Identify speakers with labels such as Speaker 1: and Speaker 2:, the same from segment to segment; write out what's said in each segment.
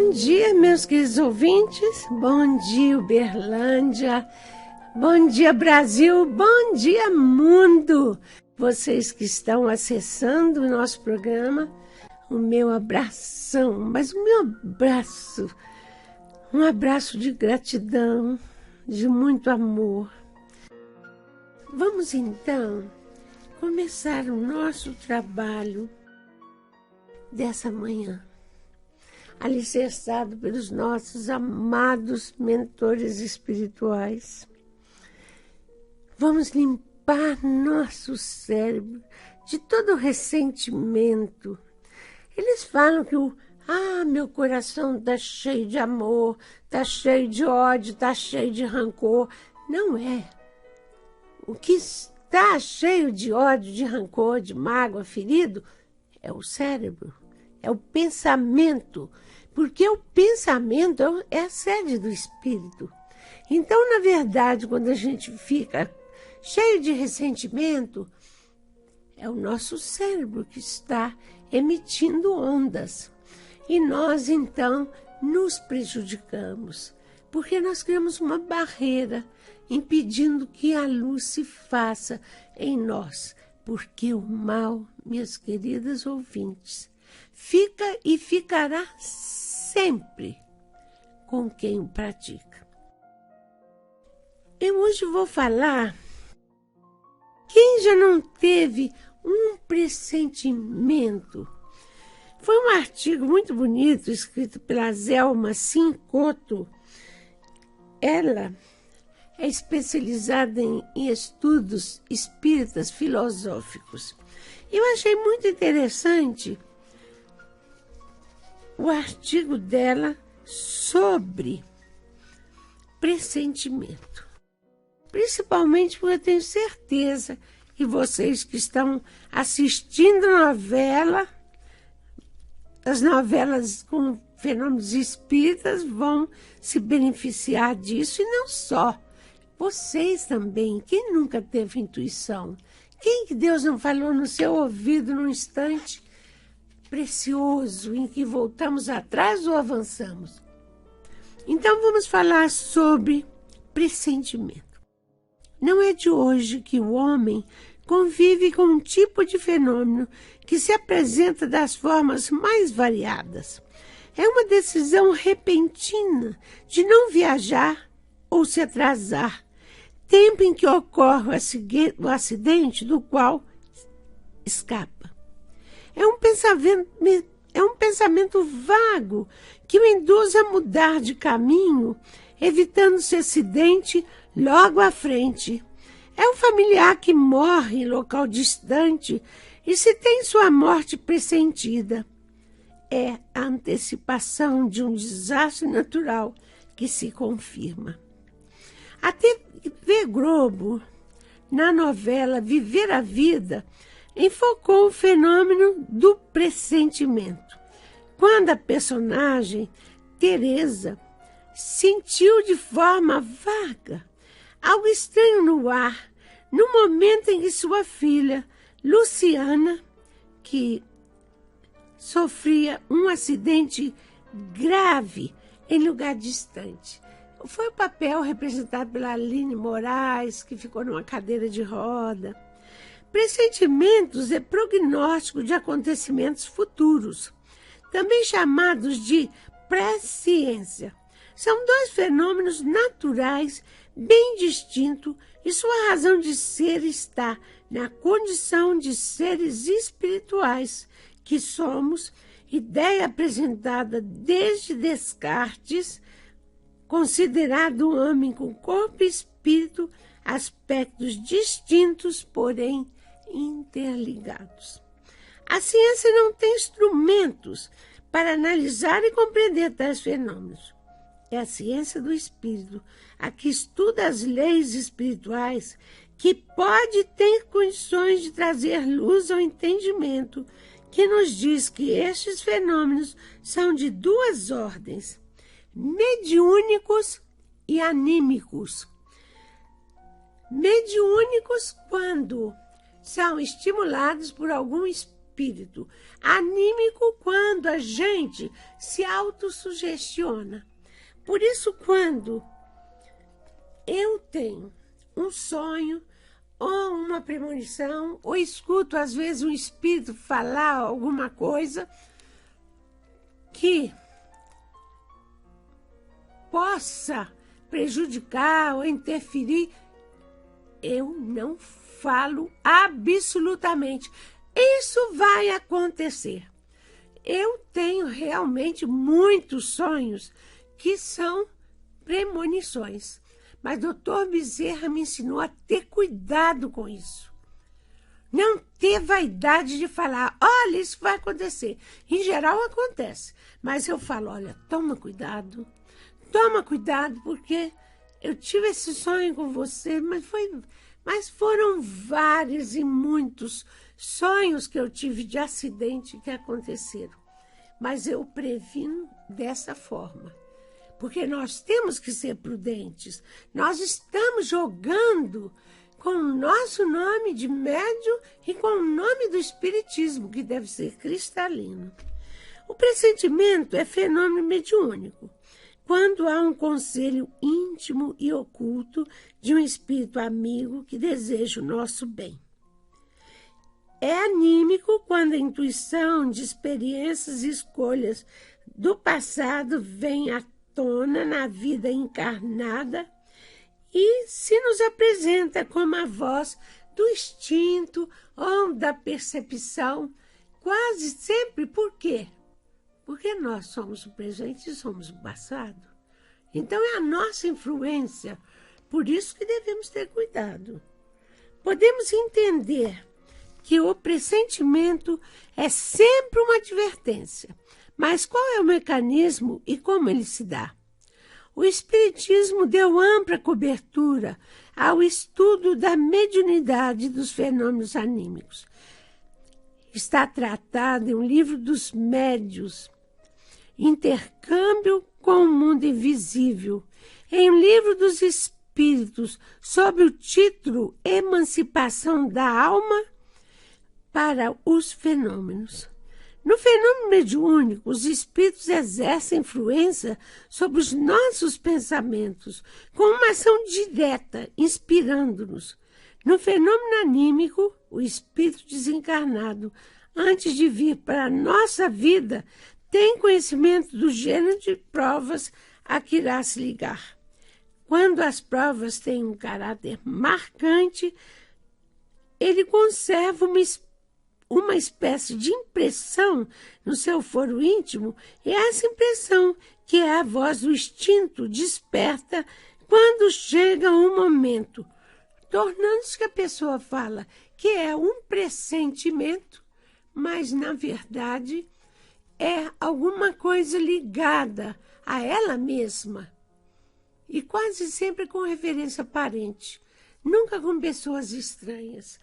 Speaker 1: Bom dia, meus queridos ouvintes. Bom dia, Uberlândia. Bom dia, Brasil. Bom dia, mundo. Vocês que estão acessando o nosso programa, o meu abração, mas o meu abraço, um abraço de gratidão, de muito amor. Vamos então começar o nosso trabalho dessa manhã, alicerçado pelos nossos amados mentores espirituais. Vamos limpar nosso cérebro de todo ressentimento. Eles falam que meu coração está cheio de amor, está cheio de ódio, está cheio de rancor. Não é. O que está cheio de ódio, de rancor, de mágoa, ferido, é o cérebro, é o pensamento, porque o pensamento é a sede do espírito. Então, na verdade, quando a gente fica cheio de ressentimento, é o nosso cérebro que está emitindo ondas. E nós, então, nos prejudicamos, porque nós criamos uma barreira impedindo que a luz se faça em nós. Porque o mal, minhas queridas ouvintes, fica e ficará sempre com quem o pratica. Eu hoje vou falar, quem já não teve um pressentimento? Foi um artigo muito bonito, escrito pela Zelma Cincoto. Ela é especializada em estudos espíritas filosóficos. Eu achei muito interessante o artigo dela sobre pressentimento. Principalmente porque eu tenho certeza que vocês que estão assistindo as novelas com fenômenos espíritas vão se beneficiar disso, e não só. Vocês também. Quem nunca teve intuição? Quem que Deus não falou no seu ouvido num instante precioso em que voltamos atrás ou avançamos? Então vamos falar sobre pressentimento. Não é de hoje que o homem convive com um tipo de fenômeno que se apresenta das formas mais variadas. É uma decisão repentina de não viajar ou se atrasar, tempo em que ocorre o acidente do qual escapa. É um pensamento vago que o induz a mudar de caminho, evitando-se acidente logo à frente. É um familiar que morre em local distante e se tem sua morte pressentida. É a antecipação de um desastre natural que se confirma. A TV Globo, na novela Viver a Vida, enfocou o fenômeno do pressentimento, quando a personagem Teresa sentiu de forma vaga algo estranho no ar, no momento em que sua filha, Luciana, que sofria um acidente grave em lugar distante. Foi o papel representado pela Aline Moraes, que ficou numa cadeira de roda. Pressentimentos é prognóstico de acontecimentos futuros, também chamados de presciência. São dois fenômenos naturais bem distintos e sua razão de ser está na condição de seres espirituais que somos, ideia apresentada desde Descartes, considerado o homem com corpo e espírito, aspectos distintos, porém interligados. A ciência não tem instrumentos para analisar e compreender tais fenômenos. É a ciência do espírito, a que estuda as leis espirituais, que pode ter condições de trazer luz ao entendimento, que nos diz que estes fenômenos são de duas ordens: mediúnicos e anímicos. Mediúnicos quando são estimulados por algum espírito espírito anímico quando a gente se autossugestiona. Por isso, quando eu tenho um sonho ou uma premonição, ou escuto às vezes um espírito falar alguma coisa que possa prejudicar ou interferir, eu não falo absolutamente. Isso vai acontecer. Eu tenho realmente muitos sonhos que são premonições. Mas Dr. Bezerra me ensinou a ter cuidado com isso. Não ter vaidade de falar, olha, isso vai acontecer. Em geral acontece. Mas eu falo, olha, toma cuidado, porque eu tive esse sonho com você, mas foram vários e muitos sonhos que eu tive de acidente que aconteceram. Mas eu previno dessa forma. Porque nós temos que ser prudentes. Nós estamos jogando com o nosso nome de médium e com o nome do espiritismo, que deve ser cristalino. O pressentimento é fenômeno mediúnico, quando há um conselho íntimo e oculto de um espírito amigo que deseja o nosso bem. É anímico quando a intuição de experiências e escolhas do passado vem à tona na vida encarnada e se nos apresenta como a voz do instinto ou da percepção, quase sempre. Por quê? Porque nós somos o presente e somos o passado. Então é a nossa influência, por isso que devemos ter cuidado. Podemos entender que o pressentimento é sempre uma advertência. Mas qual é o mecanismo e como ele se dá? O Espiritismo deu ampla cobertura ao estudo da mediunidade dos fenômenos anímicos. Está tratado em um livro dos médiuns, Intercâmbio com o Mundo Invisível, em um livro dos Espíritos, sob o título Emancipação da Alma para os Fenômenos. No fenômeno mediúnico, os espíritos exercem influência sobre os nossos pensamentos, com uma ação direta, inspirando-nos. No fenômeno anímico, o espírito desencarnado, antes de vir para a nossa vida, tem conhecimento do gênero de provas a que irá se ligar. Quando as provas têm um caráter marcante, ele conserva uma espécie de impressão no seu foro íntimo, e essa impressão que é a voz do instinto desperta quando chega um momento, tornando-se que a pessoa fala que é um pressentimento, mas na verdade é alguma coisa ligada a ela mesma e quase sempre com referência parente, nunca com pessoas estranhas.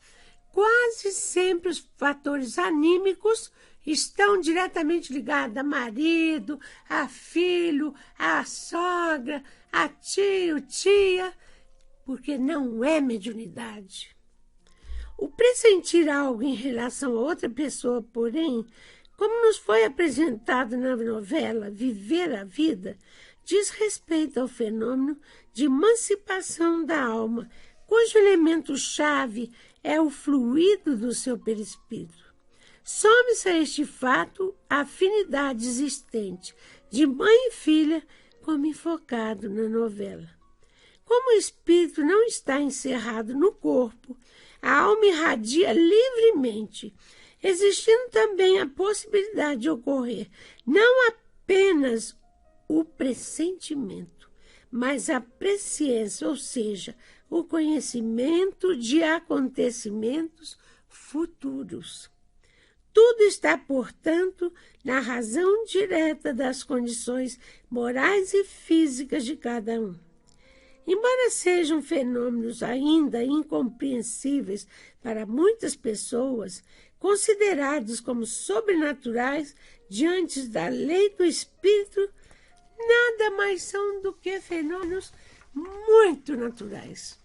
Speaker 1: Quase sempre os fatores anímicos estão diretamente ligados a marido, a filho, a sogra, a tio, tia, porque não é mediunidade. O pressentir algo em relação a outra pessoa, porém, como nos foi apresentado na novela Viver a Vida, diz respeito ao fenômeno de emancipação da alma, cujo elemento-chave é o fluido do seu perispírito. Some-se a este fato a afinidade existente de mãe e filha, como enfocado na novela. Como o espírito não está encerrado no corpo, a alma irradia livremente, existindo também a possibilidade de ocorrer não apenas o pressentimento, mas a presciência, ou seja, o conhecimento de acontecimentos futuros. Tudo está, portanto, na razão direta das condições morais e físicas de cada um. Embora sejam fenômenos ainda incompreensíveis para muitas pessoas, considerados como sobrenaturais diante da lei do espírito, nada mais são do que fenômenos muito naturais.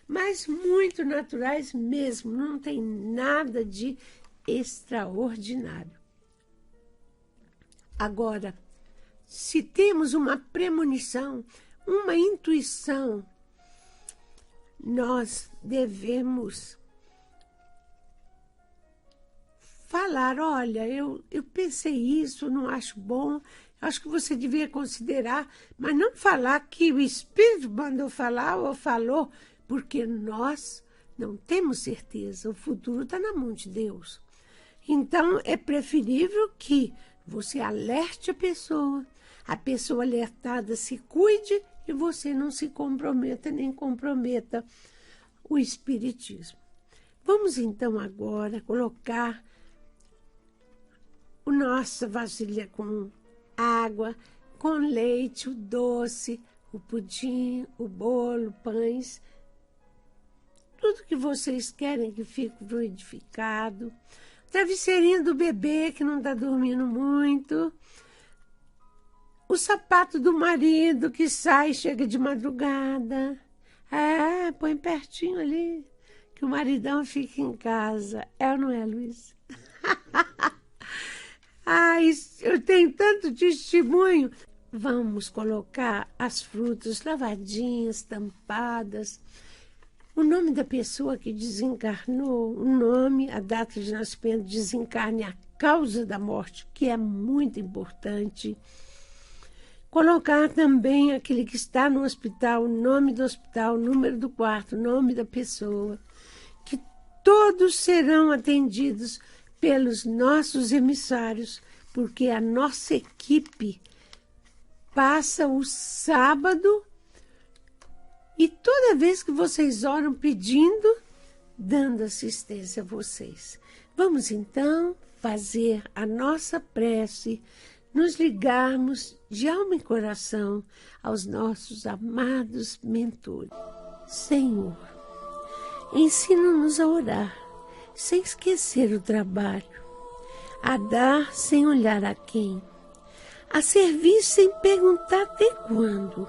Speaker 1: Mas muito naturais mesmo, não tem nada de extraordinário. Agora, se temos uma premonição, uma intuição, nós devemos falar, olha, eu pensei isso, não acho bom, acho que você devia considerar, mas não falar que o Espírito mandou falar ou falou, porque nós não temos certeza, o futuro está na mão de Deus. Então, é preferível que você alerte a pessoa alertada se cuide e você não se comprometa nem comprometa o espiritismo. Vamos então agora colocar a nossa vasilha com água, com leite, o doce, o pudim, o bolo, pães, tudo que vocês querem que fique fluidificado. Travesseirinho do bebê que não está dormindo muito. O sapato do marido que sai e chega de madrugada. Põe pertinho ali, que o maridão fica em casa. É ou não é, Luiz? Eu tenho tanto testemunho. Vamos colocar as frutas lavadinhas, tampadas. O nome da pessoa que desencarnou, o nome, a data de nascimento, desencarne, a causa da morte, que é muito importante. Colocar também aquele que está no hospital, o nome do hospital, o número do quarto, o nome da pessoa, que todos serão atendidos pelos nossos emissários, porque a nossa equipe passa o sábado e toda vez que vocês oram pedindo, dando assistência a vocês. Vamos então fazer a nossa prece, nos ligarmos de alma e coração aos nossos amados mentores. Senhor, ensina-nos a orar, sem esquecer o trabalho, a dar sem olhar a quem, a servir sem perguntar até quando,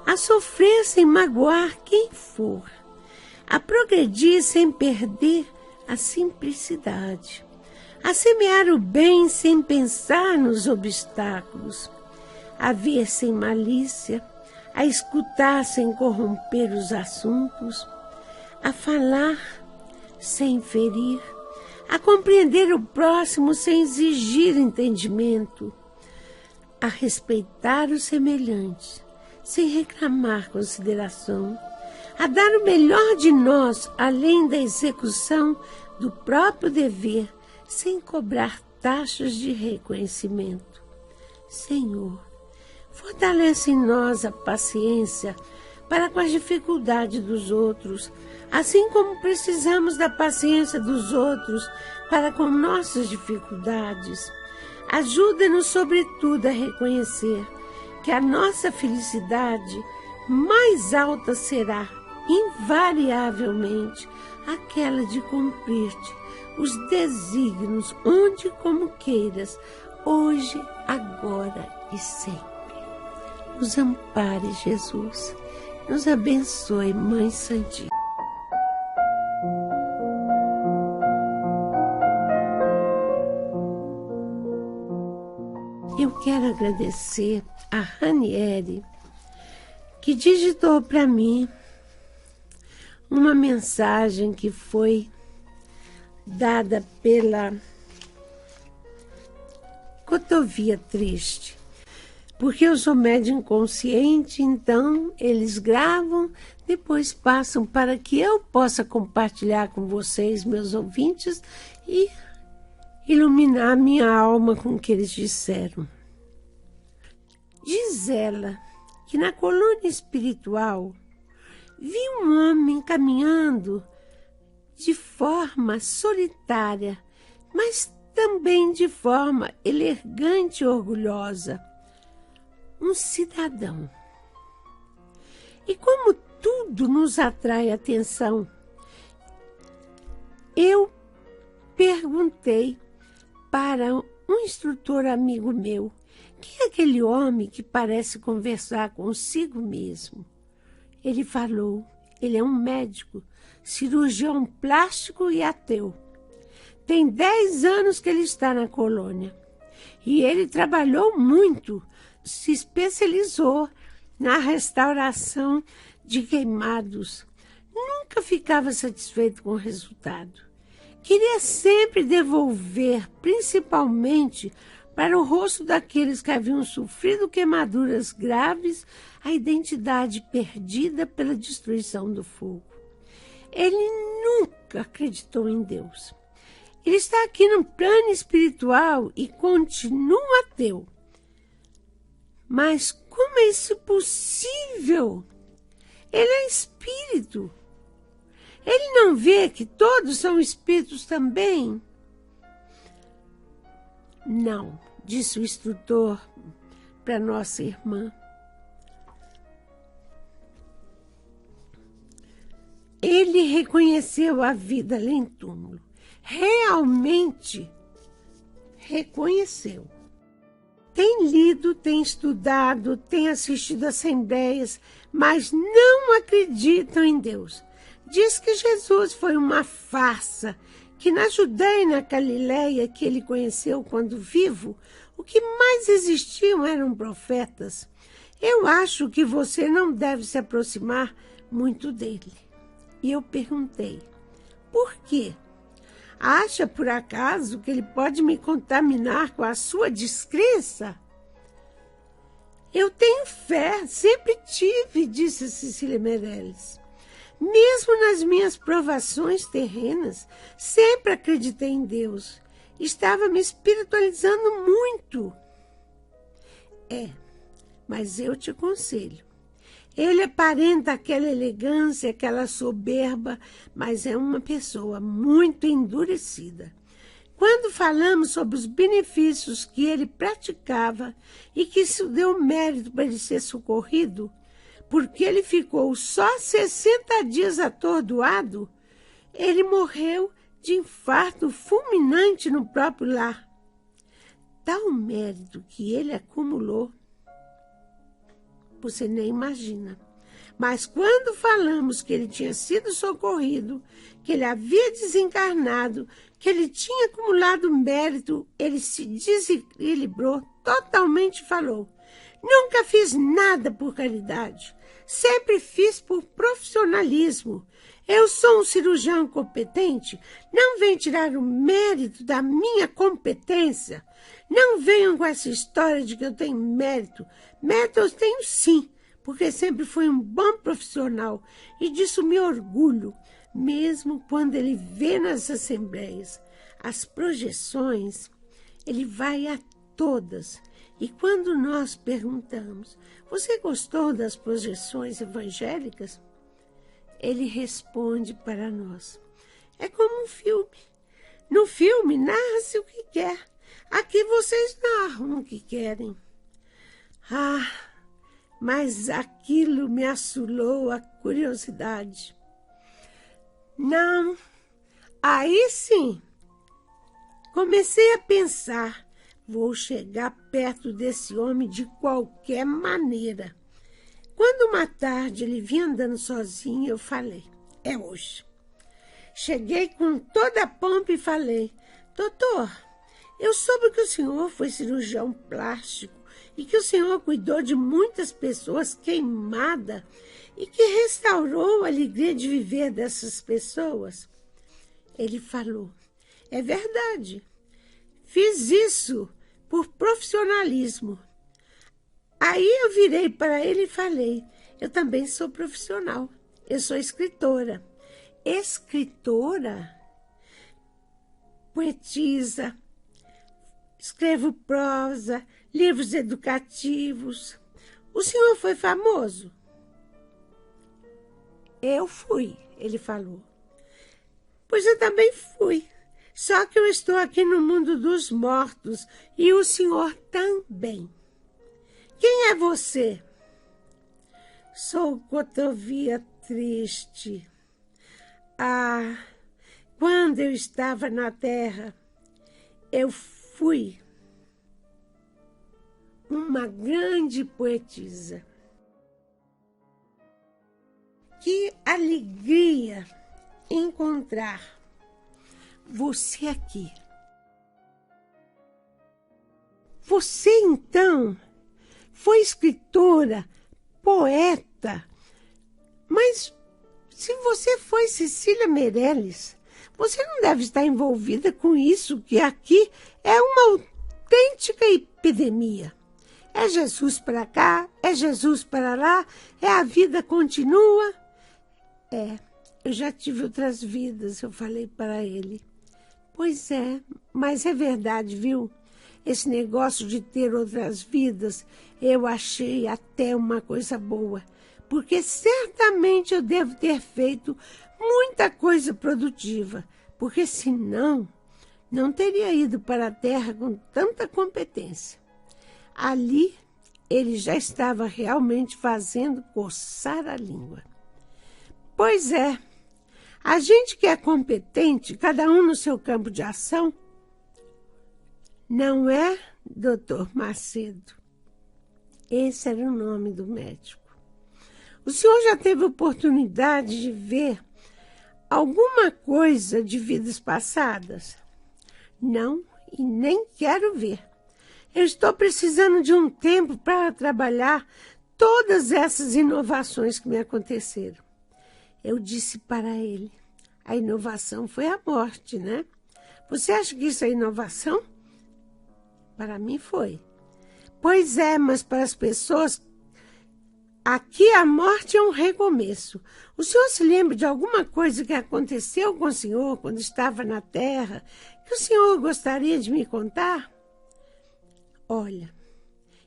Speaker 1: a sofrer sem magoar quem for, a progredir sem perder a simplicidade, a semear o bem sem pensar nos obstáculos, a ver sem malícia, a escutar sem corromper os assuntos, a falar sem ferir, a compreender o próximo sem exigir entendimento, a respeitar os semelhantes, sem reclamar consideração, a dar o melhor de nós, além da execução do próprio dever, sem cobrar taxas de reconhecimento. Senhor, fortalece em nós a paciência para com as dificuldades dos outros, assim como precisamos da paciência dos outros para com nossas dificuldades. Ajuda-nos, sobretudo, a reconhecer que a nossa felicidade mais alta será, invariavelmente, aquela de cumprir-te os desígnios onde como queiras, hoje, agora e sempre. Nos ampare, Jesus. Nos abençoe, Mãe Santíssima. Eu quero agradecer a Ranieri, que digitou para mim uma mensagem que foi dada pela Cotovia Triste. Porque eu sou média inconsciente, então eles gravam, depois passam para que eu possa compartilhar com vocês, meus ouvintes, e iluminar minha alma com o que eles disseram. Diz ela que na colônia espiritual vi um homem caminhando de forma solitária, mas também de forma elegante e orgulhosa. Um cidadão. E como tudo nos atrai atenção, eu perguntei para um instrutor amigo meu, quem é aquele homem que parece conversar consigo mesmo? Ele falou, ele é um médico, cirurgião plástico e ateu. Tem 10 anos que ele está na colônia. E ele trabalhou muito, se especializou na restauração de queimados. Nunca ficava satisfeito com o resultado. Queria sempre devolver, principalmente para o rosto daqueles que haviam sofrido queimaduras graves, a identidade perdida pela destruição do fogo. Ele nunca acreditou em Deus. Ele está aqui no plano espiritual e continua ateu. Mas como é isso possível? Ele é espírito. Ele não vê que todos são espíritos também? Não, disse o instrutor para nossa irmã. Ele reconheceu a vida além do túmulo. Realmente reconheceu. Tem lido, tem estudado, tem assistido assembleias, mas não acreditam em Deus. Diz que Jesus foi uma farsa, que na Judéia e na Galileia, que ele conheceu quando vivo, o que mais existiam eram profetas. Eu acho que você não deve se aproximar muito dele. E eu perguntei, por quê? Acha por acaso que ele pode me contaminar com a sua descrença? Eu tenho fé, sempre tive, disse Cecília Meirelles. Mesmo nas minhas provações terrenas, sempre acreditei em Deus. Estava me espiritualizando muito. Mas eu te aconselho. Ele aparenta aquela elegância, aquela soberba, mas é uma pessoa muito endurecida. Quando falamos sobre os benefícios que ele praticava e que isso deu mérito para ele ser socorrido, porque ele ficou só 60 dias atordoado, ele morreu de infarto fulminante no próprio lar. Tal mérito que ele acumulou, você nem imagina. Mas quando falamos que ele tinha sido socorrido, que ele havia desencarnado, que ele tinha acumulado mérito, ele se desequilibrou totalmente e falou: nunca fiz nada por caridade, sempre fiz por profissionalismo. Eu sou um cirurgião competente, não venham tirar o mérito da minha competência. Não venham com essa história de que eu tenho mérito. Mérito eu tenho sim, porque sempre fui um bom profissional e disso me orgulho, mesmo quando ele vê nas assembleias as projeções, ele vai a todas. E quando nós perguntamos, você gostou das projeções evangélicas? Ele responde para nós, é como um filme. No filme narra-se o que quer, aqui vocês narram o que querem. Mas aquilo me assolou a curiosidade. Não, aí sim, comecei a pensar, vou chegar perto desse homem de qualquer maneira. Quando uma tarde ele vinha andando sozinho, eu falei, é hoje. Cheguei com toda a pompa e falei, doutor, eu soube que o senhor foi cirurgião plástico e que o senhor cuidou de muitas pessoas queimadas e que restaurou a alegria de viver dessas pessoas. Ele falou, é verdade, fiz isso por profissionalismo. Aí eu virei para ele e falei, eu também sou profissional, eu sou escritora. Escritora? Poetisa, escrevo prosa, livros educativos. O senhor foi famoso? Eu fui, ele falou. Pois eu também fui, só que eu estou aqui no mundo dos mortos e o senhor também. Quem é você? Sou Cotovia Triste. Quando eu estava na terra, eu fui uma grande poetisa. Que alegria encontrar você aqui. Você, então, foi escritora, poeta, mas se você foi Cecília Meirelles, você não deve estar envolvida com isso, que aqui é uma autêntica epidemia. É Jesus para cá, é Jesus para lá, é a vida continua. Eu já tive outras vidas, eu falei para ele. Pois é, mas é verdade, viu? Esse negócio de ter outras vidas, eu achei até uma coisa boa, porque certamente eu devo ter feito muita coisa produtiva, porque senão não teria ido para a Terra com tanta competência. Ali ele já estava realmente fazendo coçar a língua. Pois é, a gente que é competente, cada um no seu campo de ação, não é, doutor Macedo? Esse era o nome do médico. O senhor já teve oportunidade de ver alguma coisa de vidas passadas? Não, e nem quero ver. Eu estou precisando de um tempo para trabalhar todas essas inovações que me aconteceram. Eu disse para ele, a inovação foi a morte, né? Você acha que isso é inovação? Para mim foi. Pois é, mas para as pessoas, aqui a morte é um recomeço. O senhor se lembra de alguma coisa que aconteceu com o senhor quando estava na Terra, que o senhor gostaria de me contar? Olha,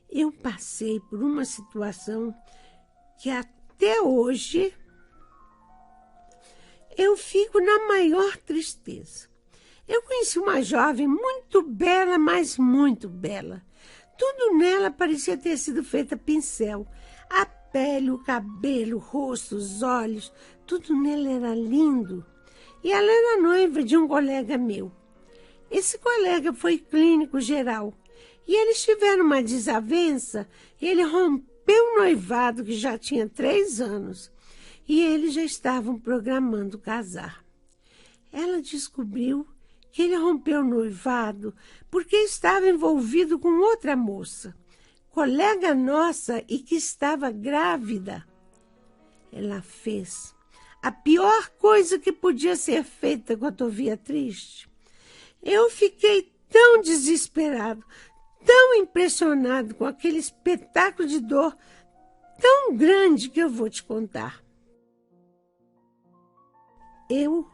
Speaker 1: eu passei por uma situação que até hoje eu fico na maior tristeza. Eu conheci uma jovem muito bela, mas muito bela. Tudo nela parecia ter sido feito a pincel. A pele, o cabelo, o rosto, os olhos, tudo nela era lindo. E ela era noiva de um colega meu. Esse colega foi clínico geral. E eles tiveram uma desavença e ele rompeu o noivado, que já tinha 3 anos. E eles já estavam programando casar. Ela descobriu que ele rompeu o noivado porque estava envolvido com outra moça, colega nossa, e que estava grávida. Ela fez a pior coisa que podia ser feita quando eu via triste. Eu fiquei tão desesperado, tão impressionado com aquele espetáculo de dor tão grande que eu vou te contar. Eu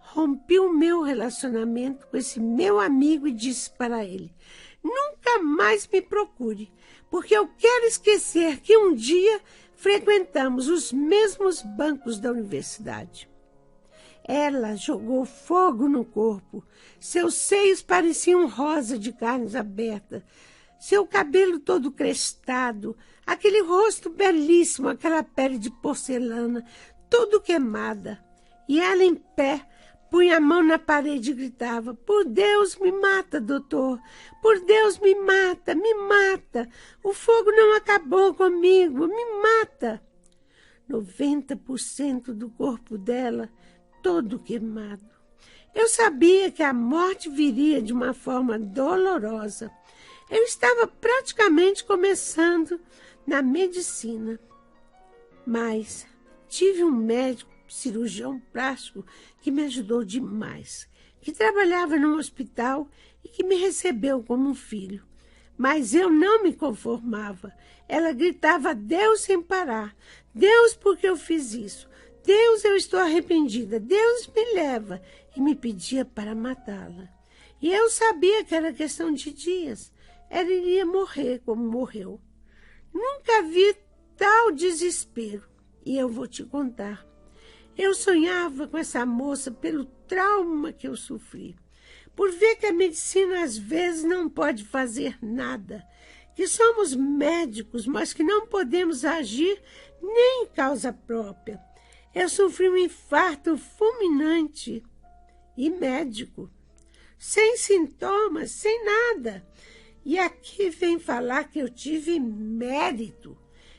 Speaker 1: rompi o meu relacionamento com esse meu amigo e disse para ele, nunca mais me procure, porque eu quero esquecer que um dia frequentamos os mesmos bancos da universidade. Ela jogou fogo no corpo, seus seios pareciam rosa de carnes abertas, seu cabelo todo crestado, aquele rosto belíssimo, aquela pele de porcelana, todo queimada, e ela em pé, punha a mão na parede e gritava, por Deus, me mata, doutor, por Deus, me mata, o fogo não acabou comigo, me mata. 90% do corpo dela, todo queimado. Eu sabia que a morte viria de uma forma dolorosa. Eu estava praticamente começando na medicina, mas tive um médico, cirurgião plástico, que me ajudou demais, que trabalhava num hospital e que me recebeu como um filho. Mas eu não me conformava. Ela gritava Deus sem parar. Deus, porque eu fiz isso? Deus, eu estou arrependida. Deus, me leva. E me pedia para matá-la. E eu sabia que era questão de dias. Ela iria morrer como morreu. Nunca vi tal desespero. E eu vou te contar. Eu sonhava com essa moça pelo trauma que eu sofri, por ver que a medicina às vezes não pode fazer nada, que somos médicos, mas que não podemos agir nem em causa própria. Eu sofri um infarto fulminante e médico, sem sintomas, sem nada. E aqui vem falar que eu tive mérito.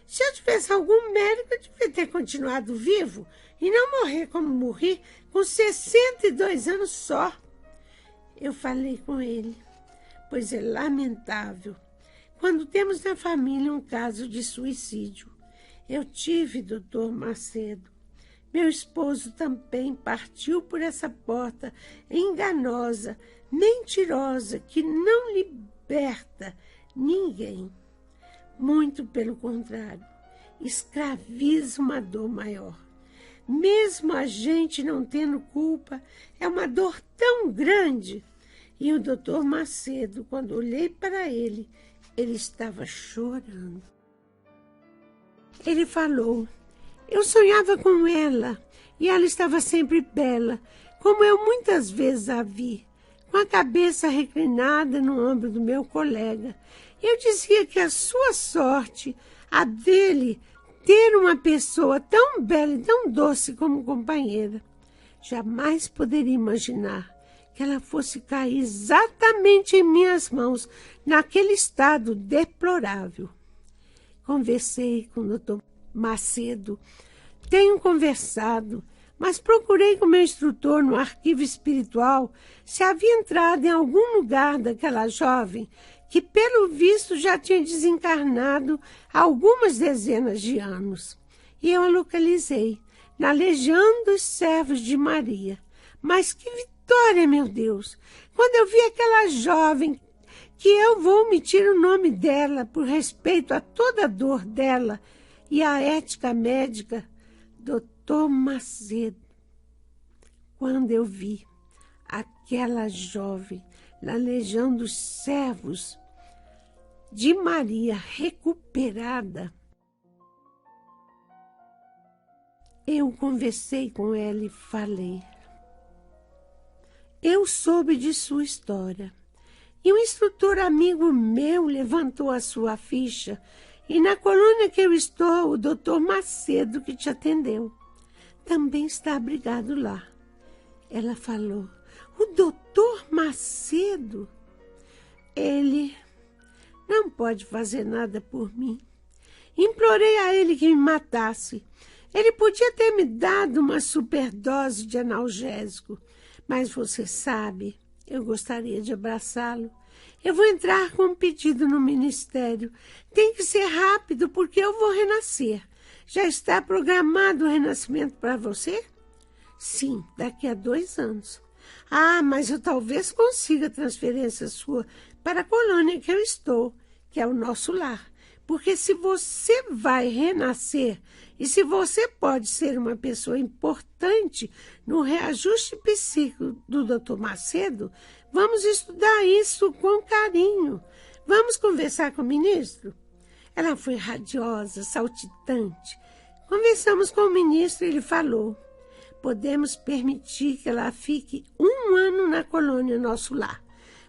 Speaker 1: Se eu tivesse algum mérito, eu devia ter continuado vivo e não morrer como morri com 62 anos só. Eu falei com ele, pois é lamentável quando temos na família um caso de suicídio. Eu tive, doutor Macedo. Meu esposo também partiu por essa porta enganosa, mentirosa, que não liberta ninguém. Muito pelo contrário, escraviza uma dor maior. Mesmo a gente não tendo culpa, é uma dor tão grande. E o doutor Macedo, quando olhei para ele estava chorando. Ele falou, eu sonhava com ela, e ela estava sempre bela, como eu muitas vezes a vi, com a cabeça reclinada no ombro do meu colega. Eu dizia que a sua sorte, a dele, ter uma pessoa tão bela e tão doce como companheira. Jamais poderia imaginar que ela fosse cair exatamente em minhas mãos, naquele estado deplorável. Conversei com o Dr. Macedo, tenho conversado, mas procurei com meu instrutor no arquivo espiritual se havia entrado em algum lugar daquela jovem que, pelo visto, já tinha desencarnado há algumas dezenas de anos. E eu a localizei na Legião dos Servos de Maria. Mas que vitória, meu Deus! Quando eu vi aquela jovem, que eu vou omitir o nome dela por respeito a toda a dor dela e a ética médica, doutor Macedo, quando eu vi aquela jovem na Legião dos Servos de Maria recuperada, eu conversei com ela e falei. Eu soube de sua história. E um instrutor amigo meu levantou a sua ficha. E na colônia que eu estou, o doutor Macedo, que te atendeu, também está abrigado lá. Ela falou, o doutor Macedo? Ele não pode fazer nada por mim. Implorei a ele que me matasse. Ele podia ter me dado uma superdose de analgésico. Mas você sabe, eu gostaria de abraçá-lo. Eu vou entrar com um pedido no ministério. Tem que ser rápido, porque eu vou renascer. Já está programado o renascimento para você? Sim, daqui a 2 anos. Ah, mas eu talvez consiga transferência sua para a colônia que eu estou, que é o nosso lar. Porque se você vai renascer e se você pode ser uma pessoa importante no reajuste psíquico do Dr. Macedo, vamos estudar isso com carinho. Vamos conversar com o ministro? Ela foi radiosa, saltitante. Conversamos com o ministro e ele falou, podemos permitir que ela fique 1 ano na colônia nosso lar,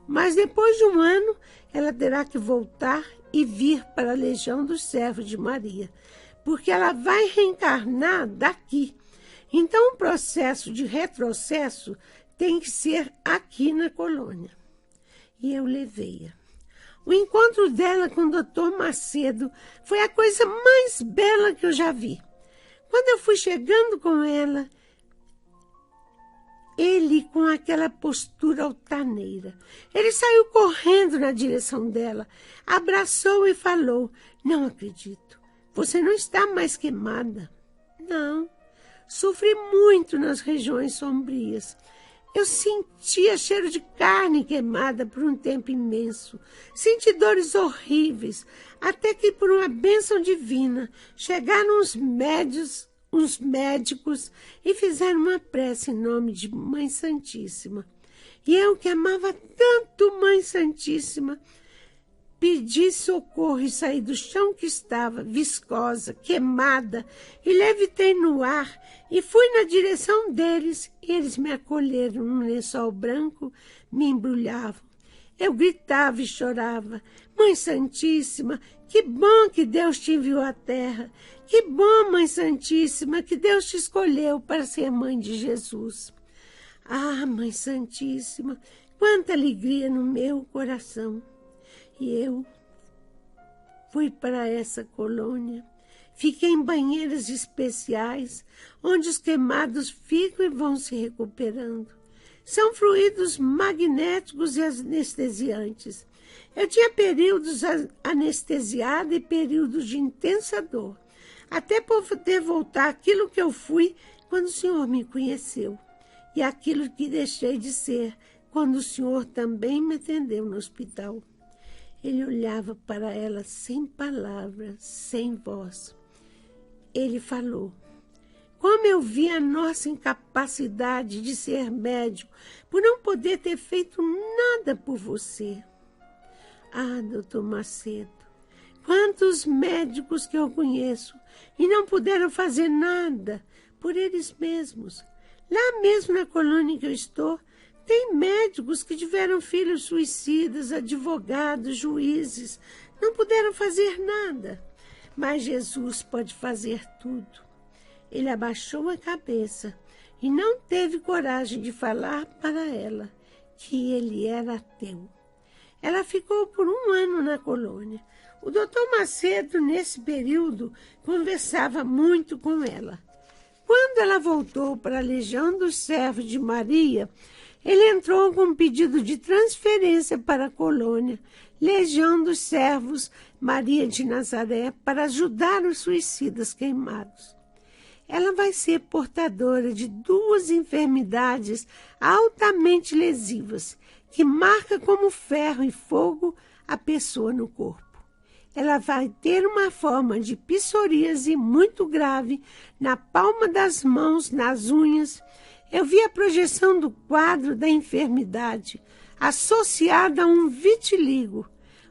Speaker 1: mas depois de 1 ano ela terá que voltar e vir para a Legião dos Servos de Maria, porque ela vai reencarnar daqui. Então, o processo de retrocesso tem que ser aqui na colônia. E eu levei-a. O encontro dela com o doutor Macedo foi a coisa mais bela que eu já vi. Quando eu fui chegando com ela, ele com aquela postura altaneira. Ele saiu correndo na direção dela, abraçou e falou, não acredito, você não está mais queimada. Não, sofri muito nas regiões sombrias. Eu sentia cheiro de carne queimada por um tempo imenso. Senti dores horríveis, até que por uma bênção divina chegaram uns médicos e fizeram uma prece em nome de Mãe Santíssima. E eu, que amava tanto Mãe Santíssima, pedi socorro e saí do chão que estava, viscosa, queimada, e levitei no ar e fui na direção deles, e eles me acolheram num lençol branco, me embrulhavam. Eu gritava e chorava, Mãe Santíssima, que bom que Deus te enviou à terra, que bom, Mãe Santíssima, que Deus te escolheu para ser mãe de Jesus. Ah, Mãe Santíssima, quanta alegria no meu coração. E eu fui para essa colônia, fiquei em banheiras especiais, onde os queimados ficam e vão se recuperando. São fluidos magnéticos e anestesiantes. Eu tinha períodos anestesiada e períodos de intensa dor, até poder voltar àquilo que eu fui quando o Senhor me conheceu, e aquilo que deixei de ser quando o Senhor também me atendeu no hospital. Ele olhava para ela sem palavras, sem voz. Ele falou: como eu vi a nossa incapacidade de ser médico por não poder ter feito nada por você. Ah, doutor Macedo, quantos médicos que eu conheço e não puderam fazer nada por eles mesmos. Lá mesmo na colônia em que eu estou, tem médicos que tiveram filhos suicidas, advogados, juízes, não puderam fazer nada. Mas Jesus pode fazer tudo. Ele abaixou a cabeça e não teve coragem de falar para ela que ele era ateu. Ela ficou por 1 ano na colônia. O doutor Macedo, nesse período, conversava muito com ela. Quando ela voltou para a Legião dos Servos de Maria, ele entrou com um pedido de transferência para a colônia Legião dos Servos Maria de Nazaré para ajudar os suicidas queimados. Ela vai ser portadora de 2 enfermidades altamente lesivas, que marcam como ferro e fogo a pessoa no corpo. Ela vai ter uma forma de psoríase muito grave na palma das mãos, nas unhas. Eu vi a projeção do quadro da enfermidade associada a um vitiligo,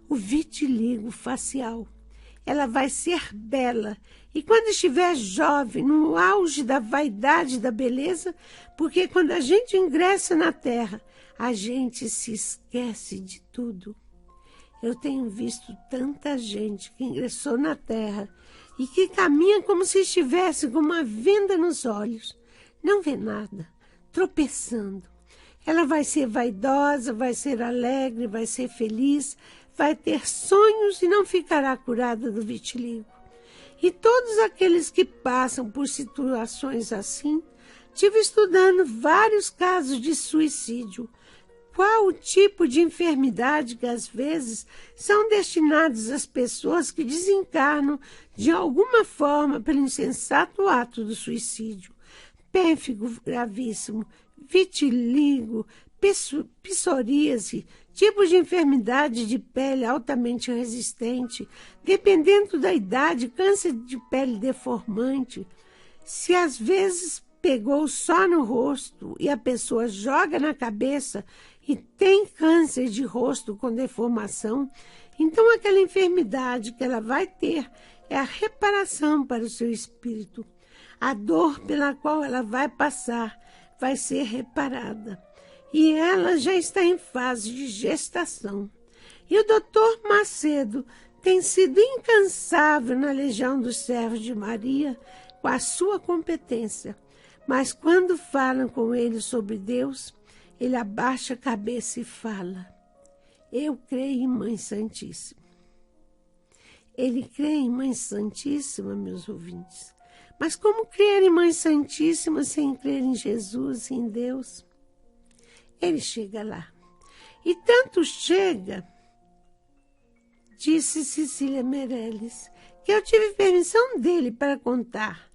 Speaker 1: o vitiligo facial. Ela vai ser bela e quando estiver jovem, no auge da vaidade e da beleza, porque quando a gente ingressa na terra, a gente se esquece de tudo. Eu tenho visto tanta gente que ingressou na terra e que caminha como se estivesse com uma venda nos olhos. Não vê nada, tropeçando. Ela vai ser vaidosa, vai ser alegre, vai ser feliz, vai ter sonhos e não ficará curada do vitiligo. E todos aqueles que passam por situações assim, tive estudando vários casos de suicídio. Qual o tipo de enfermidade que às vezes são destinados às pessoas que desencarnam de alguma forma pelo insensato ato do suicídio? Pênfigo gravíssimo, vitiligo, psoríase, tipo de enfermidade de pele altamente resistente, dependendo da idade, câncer de pele deformante. Se às vezes pegou só no rosto e a pessoa joga na cabeça e tem câncer de rosto com deformação, então aquela enfermidade que ela vai ter é a reparação para o seu espírito. A dor pela qual ela vai passar vai ser reparada. E ela já está em fase de gestação. E o doutor Macedo tem sido incansável na Legião dos Servos de Maria com a sua competência. Mas quando falam com ele sobre Deus, ele abaixa a cabeça e fala: eu creio em Mãe Santíssima. Ele crê em Mãe Santíssima, meus ouvintes. Mas como crer em Mãe Santíssima sem crer em Jesus e em Deus? Ele chega lá. E tanto chega, disse Cecília Meirelles, que eu tive permissão dele para contar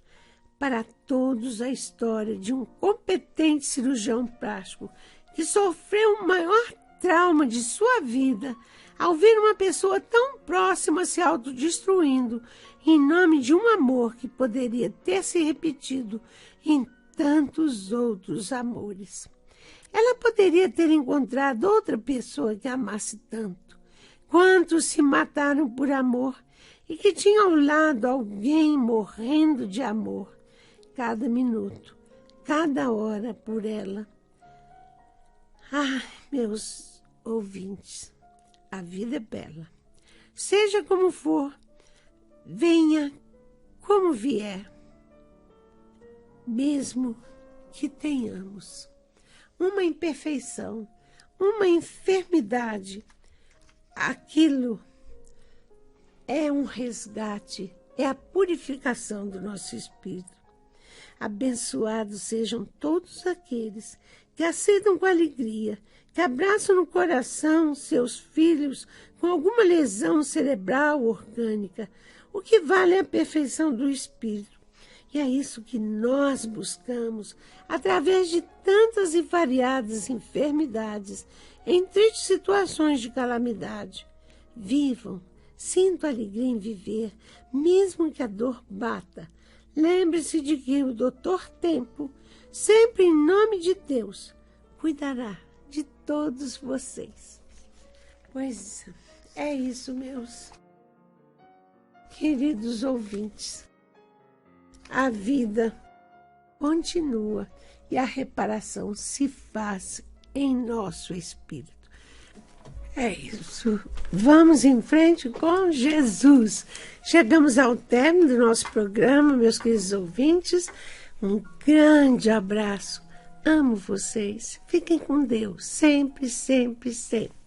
Speaker 1: para todos a história de um competente cirurgião plástico que sofreu o maior trauma de sua vida ao ver uma pessoa tão próxima se autodestruindo em nome de um amor que poderia ter se repetido em tantos outros amores. Ela poderia ter encontrado outra pessoa que amasse tanto. Quantos se mataram por amor e que tinham ao lado alguém morrendo de amor, cada minuto, cada hora por ela. Ah, meus ouvintes, a vida é bela. Seja como for, venha como vier, mesmo que tenhamos uma imperfeição, uma enfermidade, aquilo é um resgate, é a purificação do nosso espírito. Abençoados sejam todos aqueles que aceitam com alegria, que abraçam no coração seus filhos com alguma lesão cerebral ou orgânica. O que vale é a perfeição do espírito. E é isso que nós buscamos através de tantas e variadas enfermidades, em tristes situações de calamidade. Vivam, sintam alegria em viver, mesmo que a dor bata. Lembre-se de que o Doutor Tempo, sempre em nome de Deus, cuidará de todos vocês. Pois é isso, meus queridos ouvintes. A vida continua e a reparação se faz em nosso espírito. É isso. Vamos em frente com Jesus. Chegamos ao término do nosso programa, meus queridos ouvintes. Um grande abraço. Amo vocês. Fiquem com Deus. Sempre, sempre, sempre.